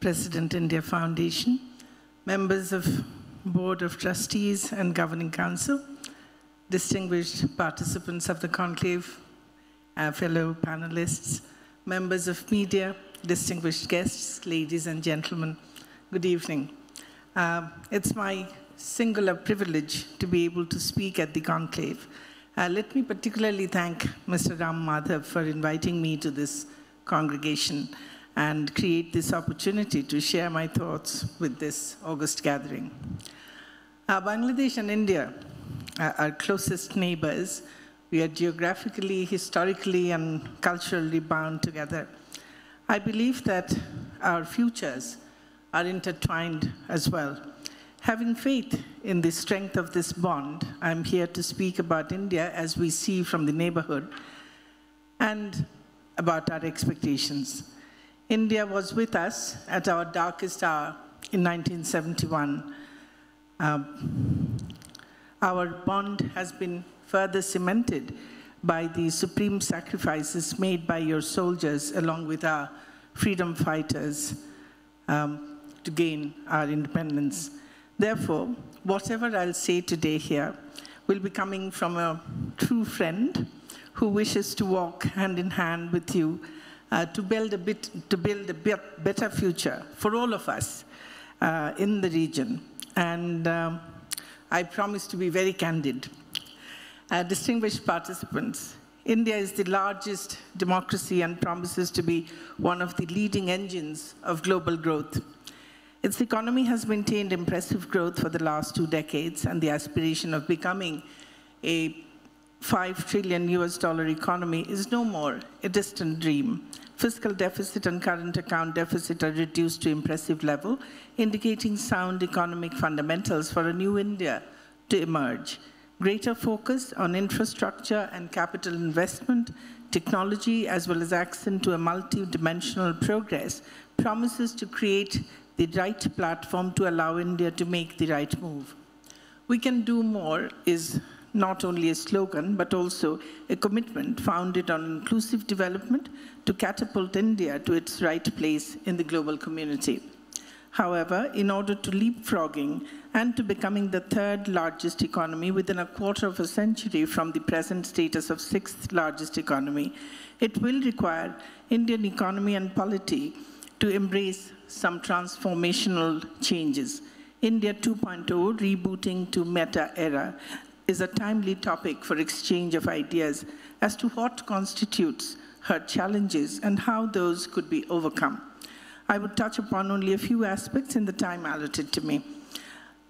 President, India Foundation, members of Board of Trustees and Governing Council, distinguished participants of the conclave, fellow panelists, members of media, distinguished guests, ladies and gentlemen, good evening. It's my singular privilege to be able to speak at the conclave. Let me particularly thank Mr. Ram Madhav for inviting me to this congregation and create this opportunity to share my thoughts with this august gathering. Bangladesh and India are our closest neighbors. We are geographically, historically, and culturally bound together. I believe that our futures are intertwined as well. Having faith in the strength of this bond, I'm here to speak about India as we see from the neighborhood and about our expectations. India was with us at our darkest hour in 1971. Our bond has been further cemented by the supreme sacrifices made by your soldiers along with our freedom fighters to gain our independence. Therefore, whatever I'll say today here will be coming from a true friend who wishes to walk hand in hand with you to build a better future for all of us in the region. And I promise to be very candid. Distinguished participants, India is the largest democracy and promises to be one of the leading engines of global growth. Its economy has maintained impressive growth for the last 2 decades, and the aspiration of becoming a $5 trillion economy is no more a distant dream. Fiscal deficit and current account deficit are reduced to impressive level, indicating sound economic fundamentals for a new India to emerge. Greater focus on infrastructure and capital investment, technology, as well as accent to a multi-dimensional progress, promises to create the right platform to allow India to make the right move. We can do more is not only a slogan, but also a commitment founded on inclusive development to catapult India to its right place in the global community. However, in order to leapfrogging and to becoming the 3rd largest economy within a quarter of a century from the present status of 6th largest economy, it will require Indian economy and polity to embrace some transformational changes. India 2.0, rebooting to meta era, is a timely topic for exchange of ideas as to what constitutes her challenges and how those could be overcome. I would touch upon only a few aspects in the time allotted to me.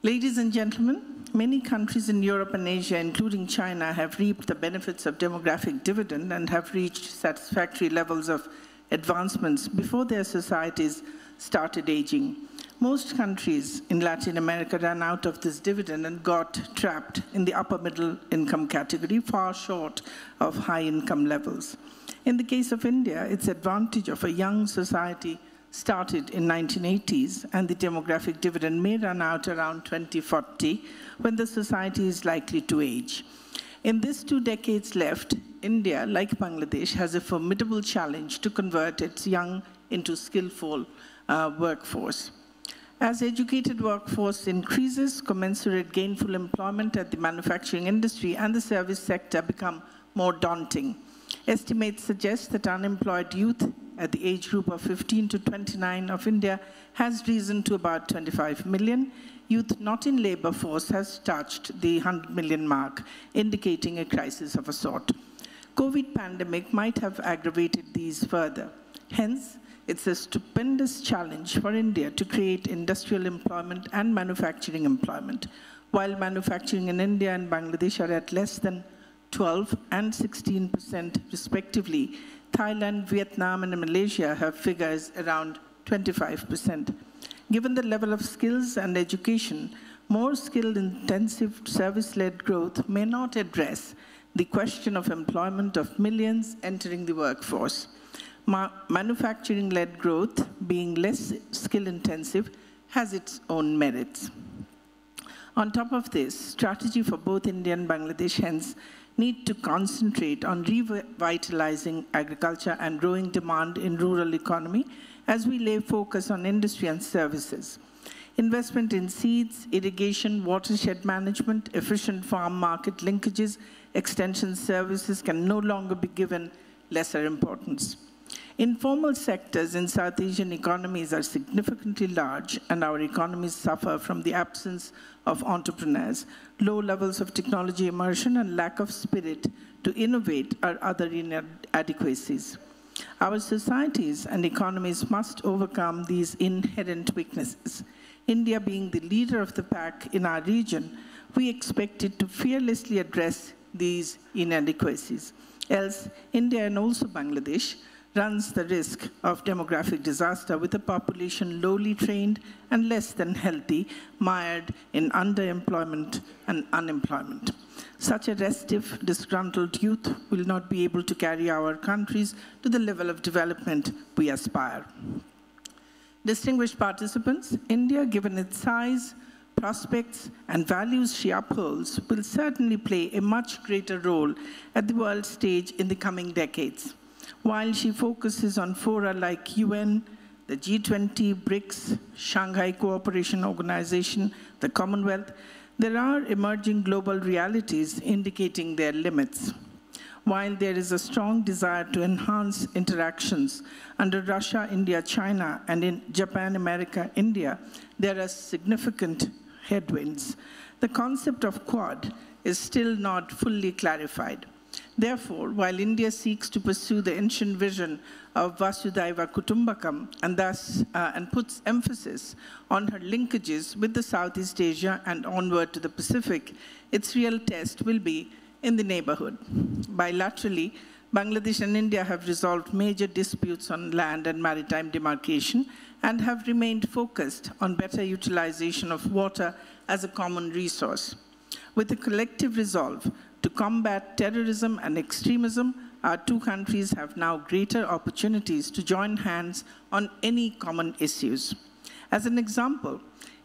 Ladies and gentlemen, many countries in Europe and Asia, including China, have reaped the benefits of demographic dividend and have reached satisfactory levels of advancements before their societies started aging. Most countries in Latin America ran out of this dividend and got trapped in the upper middle income category, far short of high income levels. In the case of India, its advantage of a young society started in 1980s, and the demographic dividend may run out around 2040 when the society is likely to age. In these 2 decades left, India, like Bangladesh, has a formidable challenge to convert its young into skillful workforce. As educated workforce increases, commensurate gainful employment at the manufacturing industry and the service sector become more daunting. Estimates suggest that unemployed youth at the age group of 15 to 29 of India has risen to about 25 million. Youth not in labor force has touched the 100 million mark, indicating a crisis of a sort. COVID pandemic might have aggravated these further. Hence, it's a stupendous challenge for India to create industrial employment and manufacturing employment. While manufacturing in India and Bangladesh are at less than 12 and 16% respectively, Thailand, Vietnam, and Malaysia have figures around 25%. Given the level of skills and education, more skill-intensive service-led growth may not address the question of employment of millions entering the workforce. Manufacturing-led growth, being less skill-intensive, has its own merits. On top of this, strategy for both India and Bangladesh hence need to concentrate on revitalizing agriculture and growing demand in rural economy as we lay focus on industry and services. Investment in seeds, irrigation, watershed management, efficient farm market linkages, extension services can no longer be given lesser importance. Informal sectors in South Asian economies are significantly large, and our economies suffer from the absence of entrepreneurs. Low levels of technology immersion and lack of spirit to innovate are other inadequacies. Our societies and economies must overcome these inherent weaknesses. India being the leader of the pack in our region, we expect it to fearlessly address these inadequacies. Else, India and also Bangladesh runs the risk of demographic disaster with a population lowly trained and less than healthy, mired in underemployment and unemployment. Such a restive, disgruntled youth will not be able to carry our countries to the level of development we aspire. Distinguished participants, India, given its size, prospects, and values she upholds, will certainly play a much greater role at the world stage in the coming decades. While she focuses on fora like UN, the G20, BRICS, Shanghai Cooperation Organization, the Commonwealth, there are emerging global realities indicating their limits. While there is a strong desire to enhance interactions under Russia, India, China, and in Japan, America, India, there are significant headwinds. The concept of Quad is still not fully clarified. Therefore, while India seeks to pursue the ancient vision of Vasudhaiva Kutumbakam and puts emphasis on her linkages with the Southeast Asia and onward to the Pacific, its real test will be in the neighborhood. Bilaterally, Bangladesh and India have resolved major disputes on land and maritime demarcation and have remained focused on better utilization of water as a common resource. With a collective resolve to combat terrorism and extremism, our two countries have now greater opportunities to join hands on any common issues. As an example,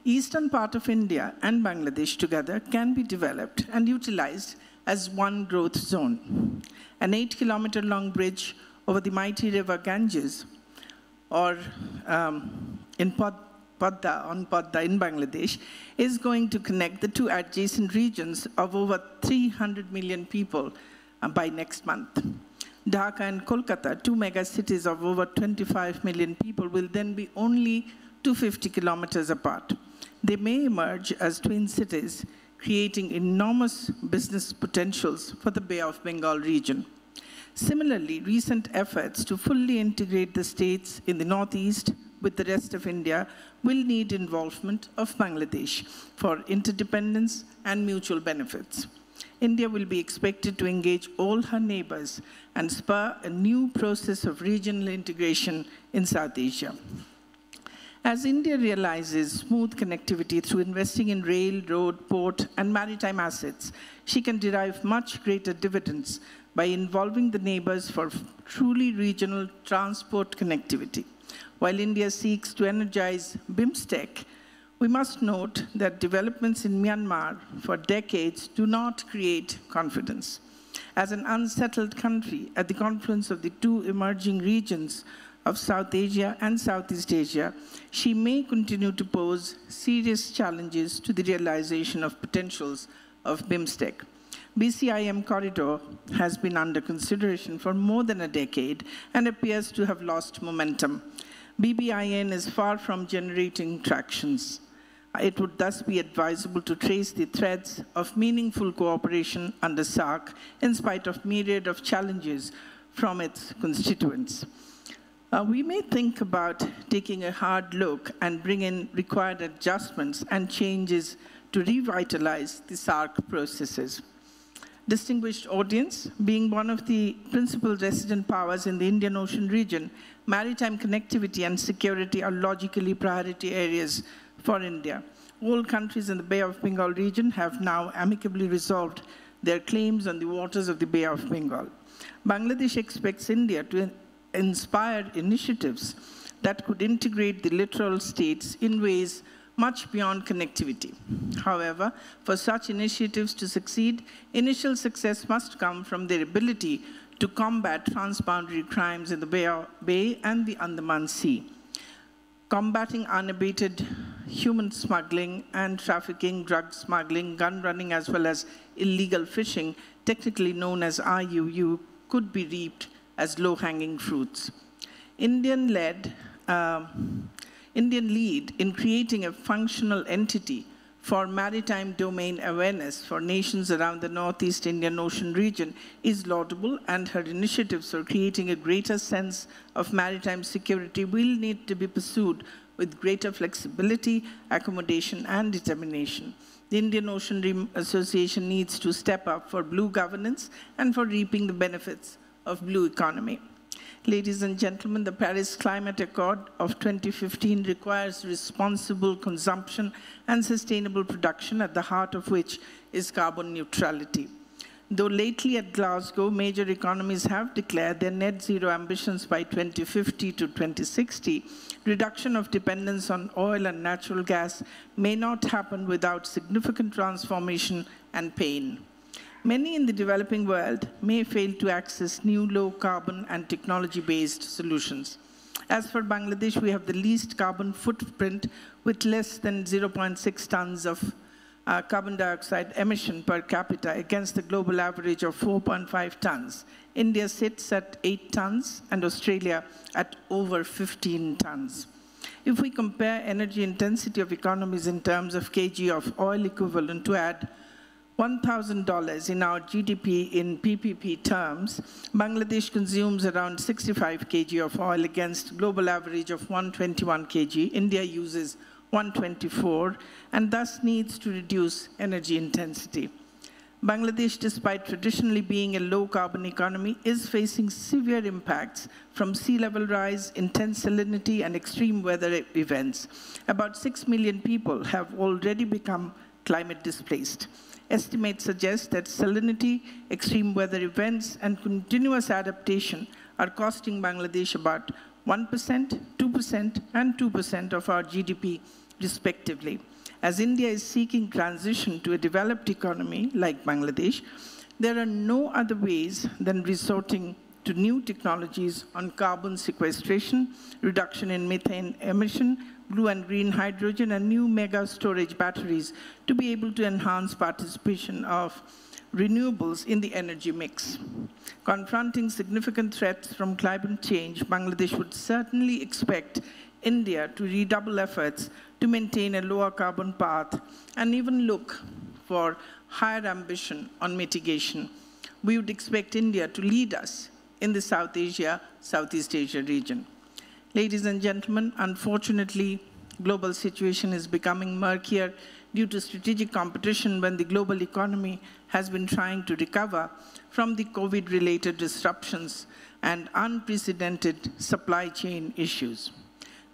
eastern part of India and Bangladesh together can be developed and utilized as one growth zone. An 8-kilometer-long bridge over the mighty river Ganges, or in Padda in Bangladesh, is going to connect the two adjacent regions of over 300 million people by next month. Dhaka and Kolkata, two mega cities of over 25 million people, will then be only 250 kilometers apart. They may emerge as twin cities, creating enormous business potentials for the Bay of Bengal region. Similarly, recent efforts to fully integrate the states in the northeast with the rest of India will need involvement of Bangladesh for interdependence and mutual benefits. India will be expected to engage all her neighbors and spur a new process of regional integration in South Asia. As India realizes smooth connectivity through investing in rail, road, port, and maritime assets, she can derive much greater dividends by involving the neighbors for truly regional transport connectivity. While India seeks to energize BIMSTEC, we must note that developments in Myanmar for decades do not create confidence. As an unsettled country at the confluence of the two emerging regions of South Asia and Southeast Asia, she may continue to pose serious challenges to the realization of potentials of BIMSTEC. BCIM corridor has been under consideration for more than a decade and appears to have lost momentum. BBIN is far from generating tractions. It would thus be advisable to trace the threads of meaningful cooperation under SAARC in spite of myriad of challenges from its constituents. We may think about taking a hard look and bring in required adjustments and changes to revitalize the SAARC processes. Distinguished audience, being one of the principal resident powers in the Indian Ocean region, maritime connectivity and security are logically priority areas for India. All countries in the Bay of Bengal region have now amicably resolved their claims on the waters of the Bay of Bengal. Bangladesh expects India to inspire initiatives that could integrate the littoral states in ways much beyond connectivity. However, for such initiatives to succeed, initial success must come from their ability to combat transboundary crimes in the Bay and the Andaman Sea. combating unabated human smuggling and trafficking, drug smuggling, gun running, as well as illegal fishing, technically known as IUU, could be reaped as low-hanging fruits. Indian lead in creating a functional entity for maritime domain awareness for nations around the Northeast Indian Ocean region is laudable, and her initiatives for creating a greater sense of maritime security will need to be pursued with greater flexibility, accommodation, and determination. The Indian Ocean Association needs to step up for blue governance and for reaping the benefits of blue economy. Ladies and gentlemen, the Paris Climate Accord of 2015 requires responsible consumption and sustainable production, at the heart of which is carbon neutrality. Though lately at Glasgow, major economies have declared their net zero ambitions by 2050 to 2060, reduction of dependence on oil and natural gas may not happen without significant transformation and pain. Many in the developing world may fail to access new low-carbon and technology-based solutions. As for Bangladesh, we have the least carbon footprint with less than 0.6 tons of carbon dioxide emission per capita against the global average of 4.5 tons. India sits at 8 tons and Australia at over 15 tons. If we compare energy intensity of economies in terms of kg of oil equivalent to add $1,000 in our GDP in PPP terms, Bangladesh consumes around 65 kg of oil against global average of 121 kg. India uses 124 and thus needs to reduce energy intensity. Bangladesh, despite traditionally being a low-carbon economy, is facing severe impacts from sea level rise, intense salinity, and extreme weather events. About 6 million people have already become climate displaced. Estimates suggest that salinity, extreme weather events, and continuous adaptation are costing Bangladesh about 1%, 2%, and 2% of our GDP, respectively. As India is seeking transition to a developed economy like Bangladesh, there are no other ways than resorting to new technologies on carbon sequestration, reduction in methane emission, blue and green hydrogen, and new mega storage batteries to be able to enhance participation of renewables in the energy mix. Confronting significant threats from climate change, Bangladesh would certainly expect India to redouble efforts to maintain a lower carbon path and even look for higher ambition on mitigation. We would expect India to lead us in the Southeast Asia region. Ladies and gentlemen, unfortunately, global situation is becoming murkier due to strategic competition when the global economy has been trying to recover from the COVID-related disruptions and unprecedented supply chain issues.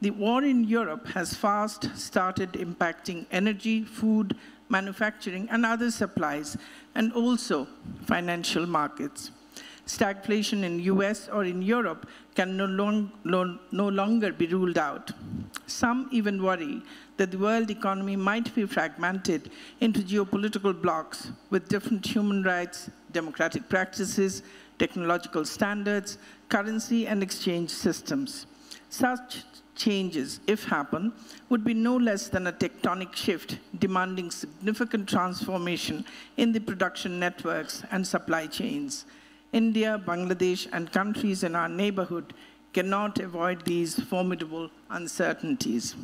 The war in Europe has fast started impacting energy, food, manufacturing, and other supplies, and also financial markets. Stagflation in US or in Europe can no longer be ruled out. Some even worry that the world economy might be fragmented into geopolitical blocs with different human rights, democratic practices, technological standards, currency and exchange systems. Such changes, if happen, would be no less than a tectonic shift demanding significant transformation in the production networks and supply chains. India, Bangladesh, and countries in our neighborhood cannot avoid these formidable uncertainties.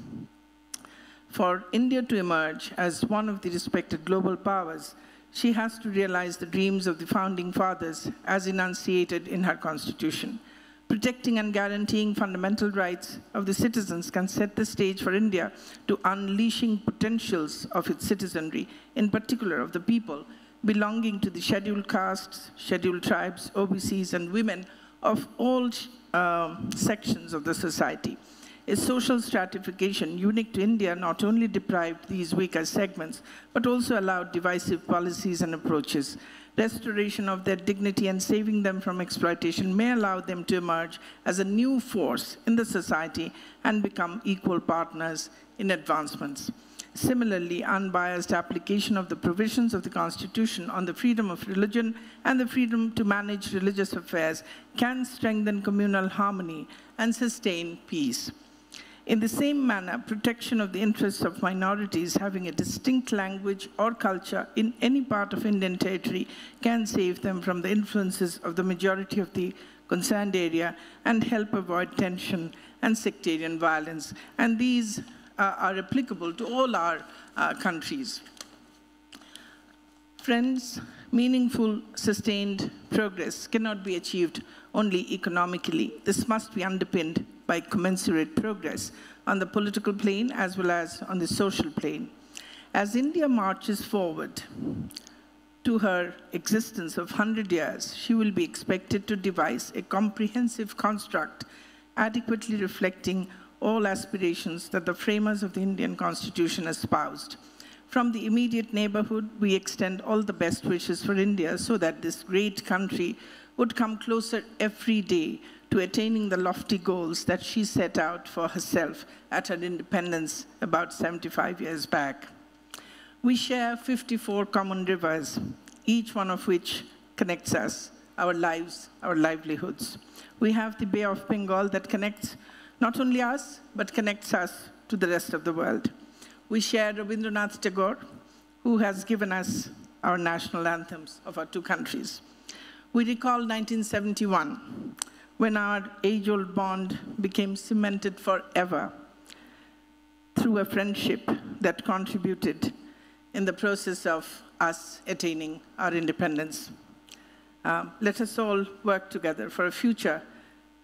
For India to emerge as one of the respected global powers, she has to realize the dreams of the founding fathers as enunciated in her constitution. Protecting and guaranteeing fundamental rights of the citizens can set the stage for India to unleashing potentials of its citizenry, in particular of the people belonging to the scheduled castes, scheduled tribes, OBCs, and women of all sections of the society. A social stratification unique to India not only deprived these weaker segments, but also allowed divisive policies and approaches. Restoration of their dignity and saving them from exploitation may allow them to emerge as a new force in the society and become equal partners in advancements. Similarly, unbiased application of the provisions of the Constitution on the freedom of religion and the freedom to manage religious affairs can strengthen communal harmony and sustain peace. In the same manner, protection of the interests of minorities having a distinct language or culture in any part of Indian territory can save them from the influences of the majority of the concerned area and help avoid tension and sectarian violence. And these are applicable to all our countries. Friends, meaningful, sustained progress cannot be achieved only economically. This must be underpinned by commensurate progress on the political plane as well as on the social plane. As India marches forward to her existence of 100 years, she will be expected to devise a comprehensive construct adequately reflecting all aspirations that the framers of the Indian Constitution espoused. From the immediate neighborhood, we extend all the best wishes for India so that this great country would come closer every day to attaining the lofty goals that she set out for herself at her independence about 75 years back. We share 54 common rivers, each one of which connects us, our lives, our livelihoods. We have the Bay of Bengal that connects not only us, but connects us to the rest of the world. We share Rabindranath Tagore, who has given us our national anthems of our two countries. We recall 1971, when our age-old bond became cemented forever through a friendship that contributed in the process of us attaining our independence. Let us all work together for a future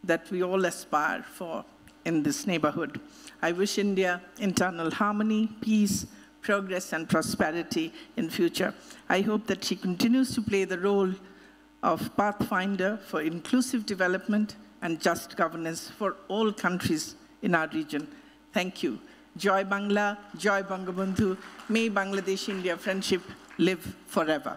that we all aspire for in this neighborhood. I wish India internal harmony, peace, progress, and prosperity in future. I hope that she continues to play the role of pathfinder for inclusive development and just governance for all countries in our region. Thank you. Joy Bangla, Joy Bangabandhu. May Bangladesh-India friendship live forever.